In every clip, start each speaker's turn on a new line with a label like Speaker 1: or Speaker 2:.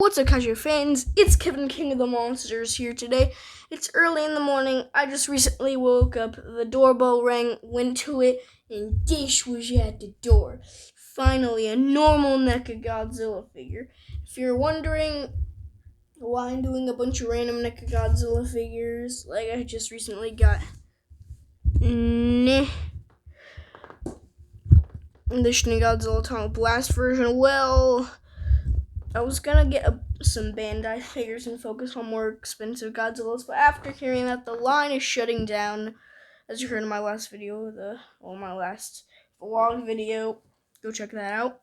Speaker 1: What's up, Kaiju fans? It's Kevin, King of the Monsters, here today. It's early in the morning. I just recently woke up. The doorbell rang, went to it, and Dish was at the door. Finally, a normal NECA Godzilla figure. If you're wondering why I'm doing a bunch of random NECA Godzilla figures, like I just recently got the Shin Godzilla Atomic Blast version, well, I was gonna get some Bandai figures and focus on more expensive Godzillas, but after hearing that the line is shutting down, as you heard in my last video, my last vlog video, go check that out.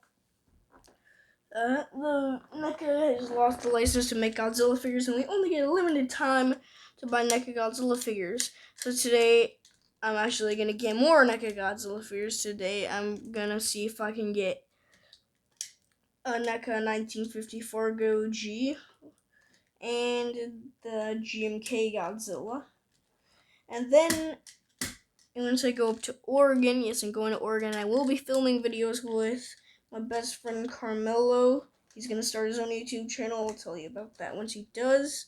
Speaker 1: The NECA has lost the license to make Godzilla figures, and we only get a limited time to buy NECA Godzilla figures. So today, I'm actually gonna get more NECA Godzilla figures. Today, I'm gonna see if I can get a NECA 1954 Go-G and the GMK Godzilla. And then once I go up to Oregon, yes, I'm going to Oregon, I will be filming videos with my best friend Carmelo. He's going to start his own YouTube channel. I'll tell you about that once he does.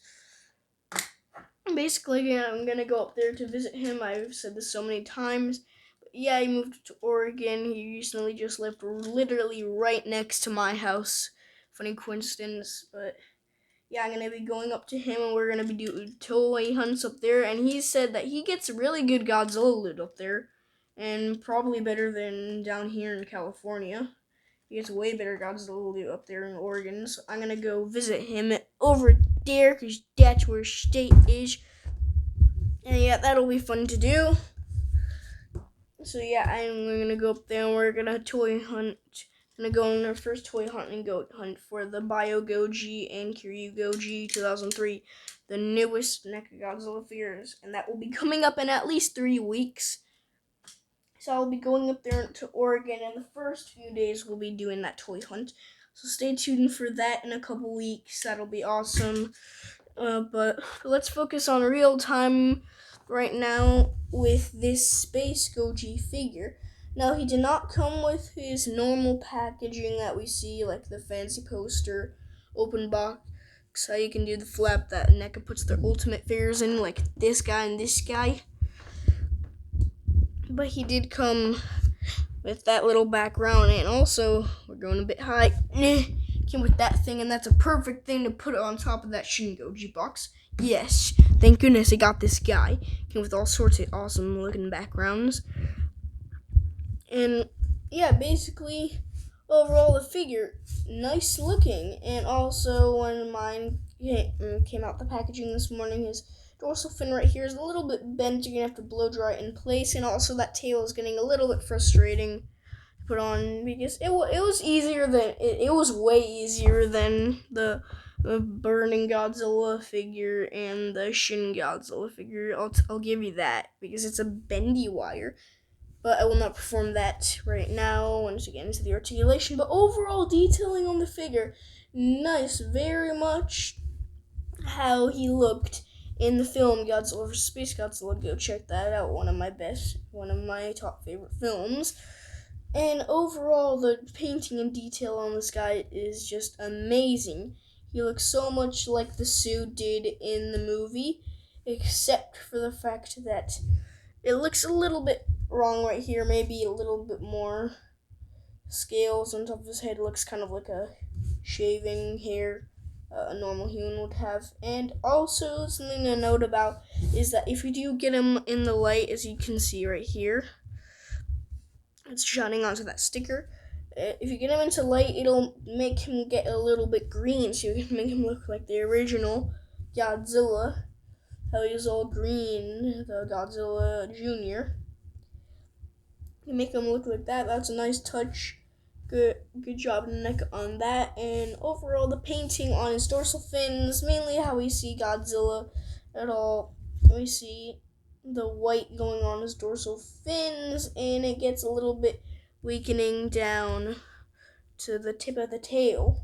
Speaker 1: Basically, I'm going to go up there to visit him. I've said this so many times. But yeah, he moved to Oregon. He recently just lived literally right next to my house. Funny coincidence, but yeah, I'm going to be going up to him, and we're going to be doing toy hunts up there, and he said that he gets really good Godzilla loot up there, and probably better than down here in California. He gets way better Godzilla loot up there in Oregon, so I'm going to go visit him over there, because that's where state is, and yeah, that'll be fun to do. So yeah, I'm going to go up there, and we're going to toy hunt. I'm going to go on our first toy hunt and goat hunt for the Bio Goji and Kiryu Goji 2003, the newest NECA Godzilla figures, and that will be coming up in at least 3 weeks. So I'll be going up there to Oregon, and the first few days we'll be doing that toy hunt. So stay tuned for that in a couple weeks. That'll be awesome. But let's focus on real time right now with this Space Goji figure. Now, he did not come with his normal packaging that we see, like the fancy poster, open box, how you can do the flap that NECA puts their ultimate figures in, like this guy and this guy. But he did come with that little background, and also, we're going a bit high, came with that thing, and that's a perfect thing to put on top of that Shin Goji box. Yes, thank goodness I got this guy. Came with all sorts of awesome looking backgrounds. And yeah, basically, overall the figure, nice looking. And also, when mine came out the packaging this morning, his dorsal fin right here is a little bit bent. You're gonna have to blow dry it in place, and also that tail is getting a little bit frustrating to put on, because it was easier than it was way easier than the Burning Godzilla figure and the Shin Godzilla figure. I'll give you that, because it's a bendy wire. But I will not perform that right now once we get into the articulation. But overall detailing on the figure, nice, very much how he looked in the film Godzilla vs. Space Godzilla. Go check that out, one of my top favorite films. And overall, the painting and detail on this guy is just amazing. He looks so much like the suit did in the movie, except for the fact that it looks a little bit wrong right here. Maybe a little bit more scales on top of his head. It looks kind of like a shaving hair a normal human would have. And also, something to note about is that if you do get him in the light, as you can see right here, it's shining onto that sticker. If you get him into light, it'll make him get a little bit green, so you can make him look like the original Godzilla, how he was all green, the Godzilla Jr. You make him look like that. That's a nice touch. Good job, NECA, on that. And overall, the painting on his dorsal fins, mainly how we see Godzilla at all. We see the white going on his dorsal fins, and it gets a little bit weakening down to the tip of the tail.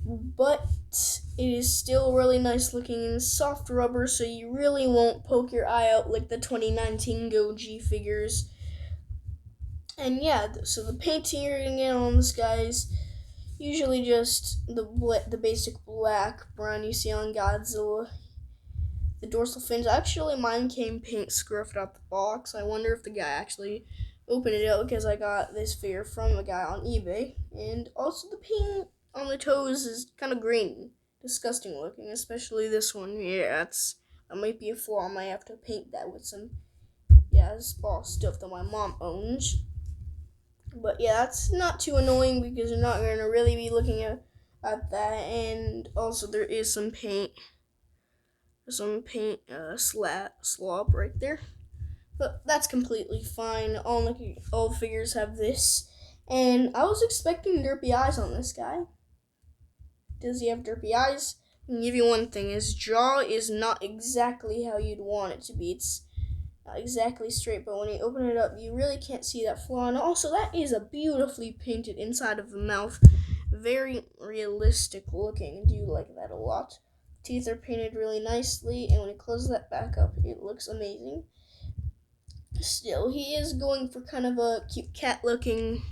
Speaker 1: But it is still really nice looking and soft rubber, so you really won't poke your eye out like the 2019 Goji figures. And yeah, so the painting you're gonna get on this guy's usually just the basic black brown you see on Godzilla. The dorsal fins, actually mine came paint scruffed out the box. I wonder if the guy actually opened it up, because I got this figure from a guy on eBay. And also the paint on the toes is kind of green, disgusting looking, especially this one. Yeah, that might be a flaw. I might have to paint that with some ball stuff that my mom owns. But yeah, that's not too annoying because you're not going to really be looking at that. And also there is some paint slob right there. But that's completely fine. All figures have this. And I was expecting derpy eyes on this guy. Does he have derpy eyes? I can give you one thing. His jaw is not exactly how you'd want it to be. It's not exactly straight, but when you open it up, you really can't see that flaw. And also, that is a beautifully painted inside of the mouth. Very realistic looking. I do like that a lot. Teeth are painted really nicely, and when you close that back up, it looks amazing. Still, he is going for kind of a cute cat looking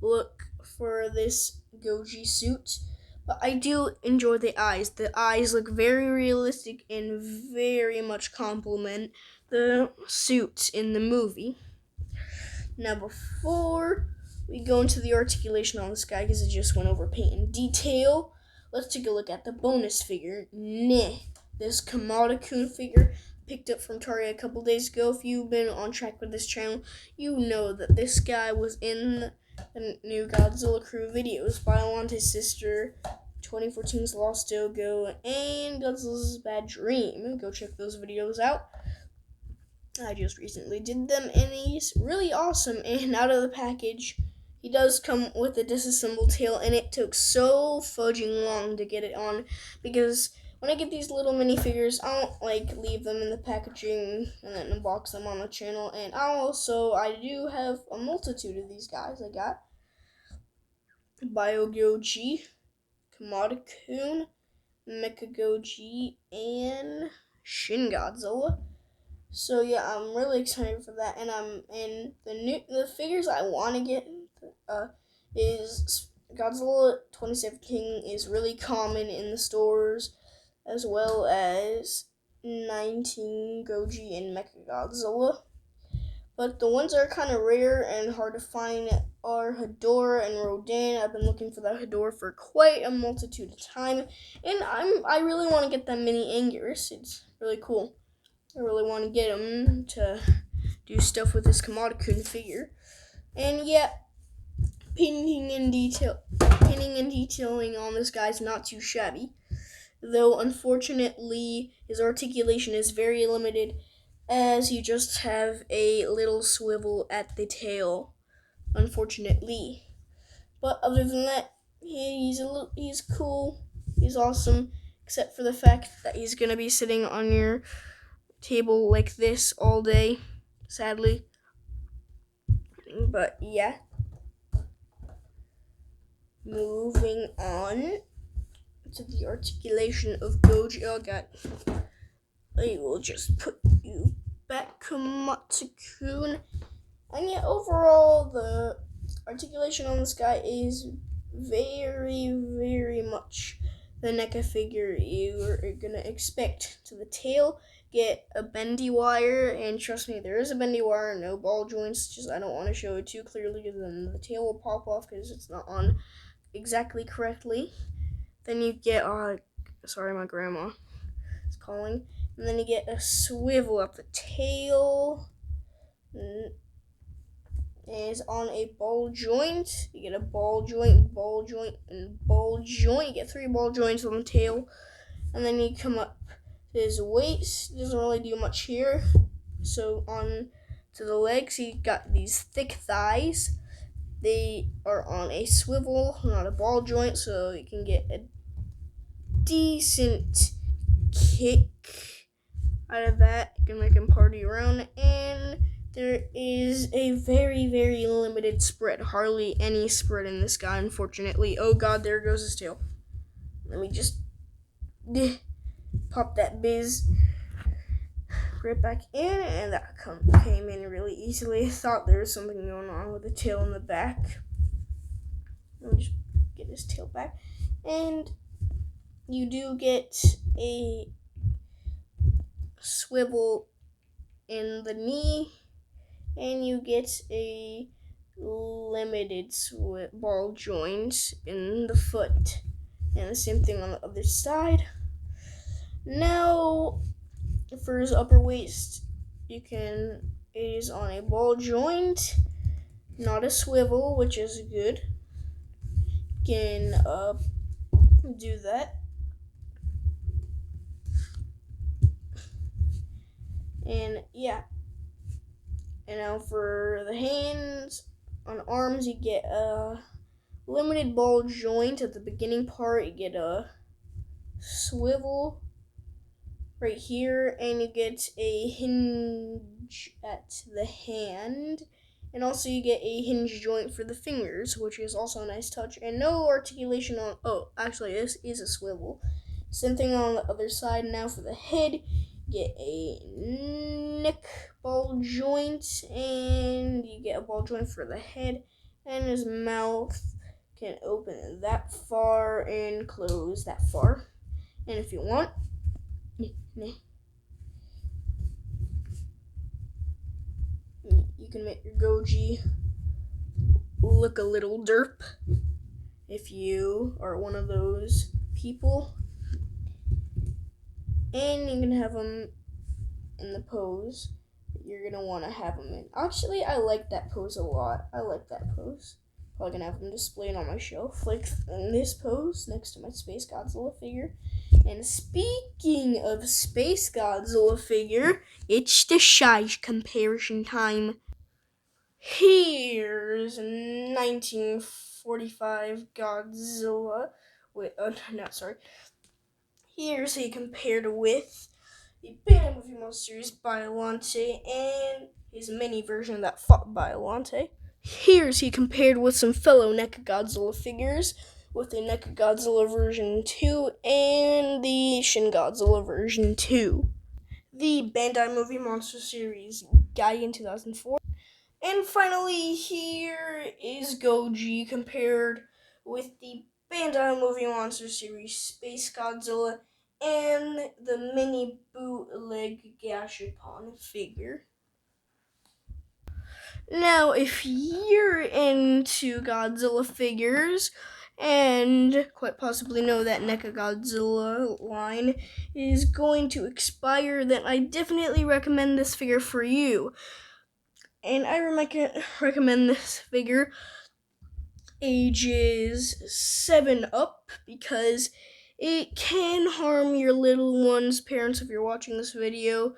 Speaker 1: look for this Goji suit. But I do enjoy the eyes. The eyes look very realistic and very much complement the suit in the movie. Now, before we go into the articulation on this guy, because it just went over paint in detail, let's take a look at the bonus figure, this Kamada-kun figure picked up from Target a couple days ago. If you've been on track with this channel, you know that this guy was in the new Godzilla crew videos by Alante's sister, 2014's Lost Dogo, and Godzilla's Bad Dream. Go check those videos out. I just recently did them, and he's really awesome. And out of the package, he does come with a disassembled tail, and it took so fudging long to get it on, because when I get these little minifigures, I don't leave them in the packaging and then unbox them on the channel. And I do have a multitude of these guys. I got Biogoji, Kamada-kun, NECA Godzilla, and Shin Godzilla. So yeah, I'm really excited for that, and the figures I want to get is Godzilla 2017 is really common in the stores, as well as 19 Goji and Mecha Godzilla. But the ones that are kind of rare and hard to find are Hedorah and Rodan. I've been looking for that Hedorah for quite a multitude of time, and I really want to get that mini Anguirus. It's really cool. I really want to get him to do stuff with this Kamada-kun figure. And yeah, painting and detailing on this guy's not too shabby. Though, unfortunately, his articulation is very limited, as you just have a little swivel at the tail, unfortunately. But other than that, he's cool, he's awesome, except for the fact that he's going to be sitting on your table like this all day, sadly. But yeah, moving on to the articulation of Goji. I will just put you back, Kamada-kun. And yeah, overall, the articulation on this guy is very, very much the NECA figure you are gonna expect. To the tail, get a bendy wire, and trust me, there is a bendy wire, no ball joints. Just I don't want to show it too clearly, because then the tail will pop off because it's not on exactly correctly. Then you get sorry, my grandma is calling. And then you get a swivel up the tail. Is on a ball joint. You get a ball joint, and ball joint. You get 3 ball joints on the tail, and then you come up to his waist. Doesn't really do much here. So on to the legs, you got these thick thighs. They are on a swivel, not a ball joint, so you can get a decent kick out of that. You can make him party around, and there is a very, very limited spread. Hardly any spread in this guy, unfortunately. Oh god, there goes his tail. Let me just pop that biz right back in, and that came in really easily. I thought there was something going on with the tail in the back. Let me just get his tail back. And you do get a swivel in the knee, and you get a limited ball joint in the foot, and the same thing on the other side. Now, for his upper waist, it is on a ball joint, not a swivel, which is good. You can do that. And yeah. And now for the hands, on arms, you get a limited ball joint at the beginning part. You get a swivel right here, and you get a hinge at the hand. And also you get a hinge joint for the fingers, which is also a nice touch. And no articulation on, actually this is a swivel. Same thing on the other side. Now for the head, get a neck ball joint, and you get a ball joint for the head, and his mouth can open that far and close that far. And if you want, you can make your Goji look a little derp if you are one of those people. And you can have them in the pose that you're going to want to have them in. Actually, I like that pose a lot. I like that pose. Probably going to have them displayed on my shelf, like in this pose next to my Space Godzilla figure. And speaking of Space Godzilla figure, it's the size comparison time. Here's 1945 Godzilla with, Here's he compared with the Bandai Movie Monsters Biollante and his mini version that fought Biollante. Here's he compared with some fellow NECA Godzilla figures with the NECA Godzilla version 2 and the Shin Godzilla version 2. The Bandai Movie Monster Series Guardian 2004. And finally, here is Goji compared with the Bandai Movie Monster Series Space Godzilla and the mini bootleg Gashapon figure. Now, if you're into Godzilla figures and quite possibly know that NECA Godzilla line is going to expire, then I definitely recommend this figure for you. And I recommend this figure ages 7 up because it can harm your little one's parents if you're watching this video.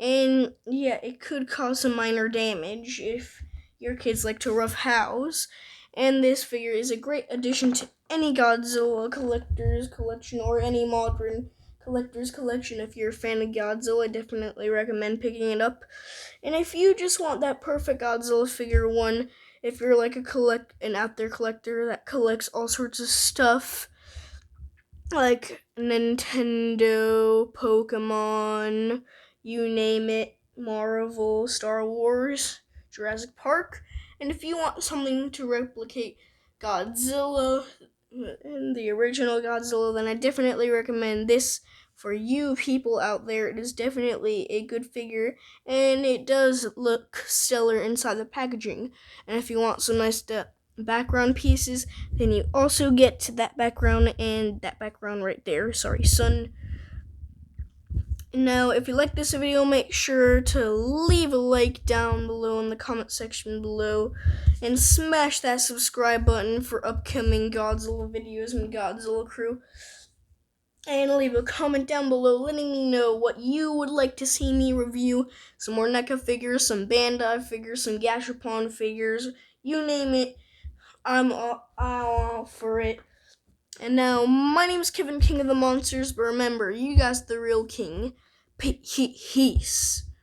Speaker 1: And yeah, it could cause some minor damage if your kids like to rough house. And this figure is a great addition to any Godzilla collector's collection or any modern collector's collection. If you're a fan of Godzilla, I definitely recommend picking it up. And if you just want that perfect Godzilla figure one, if you're like an out there collector that collects all sorts of stuff, like Nintendo, Pokemon, you name it, Marvel, Star Wars, Jurassic Park, and if you want something to replicate Godzilla, the original Godzilla, then I definitely recommend this for you people out there. It is definitely a good figure, and it does look stellar inside the packaging. And if you want some nice background pieces, then you also get that background and that background right there. Sun. Now, if you like this video, make sure to leave a like down below in the comment section below and smash that subscribe button for upcoming Godzilla videos and Godzilla crew. And leave a comment down below letting me know what you would like to see me review. Some more NECA figures, some Bandai figures, some Gashapon figures, you name it, I'm all for it. And now, my name is Kevin, King of the Monsters, but remember, you guys the real king. Peace.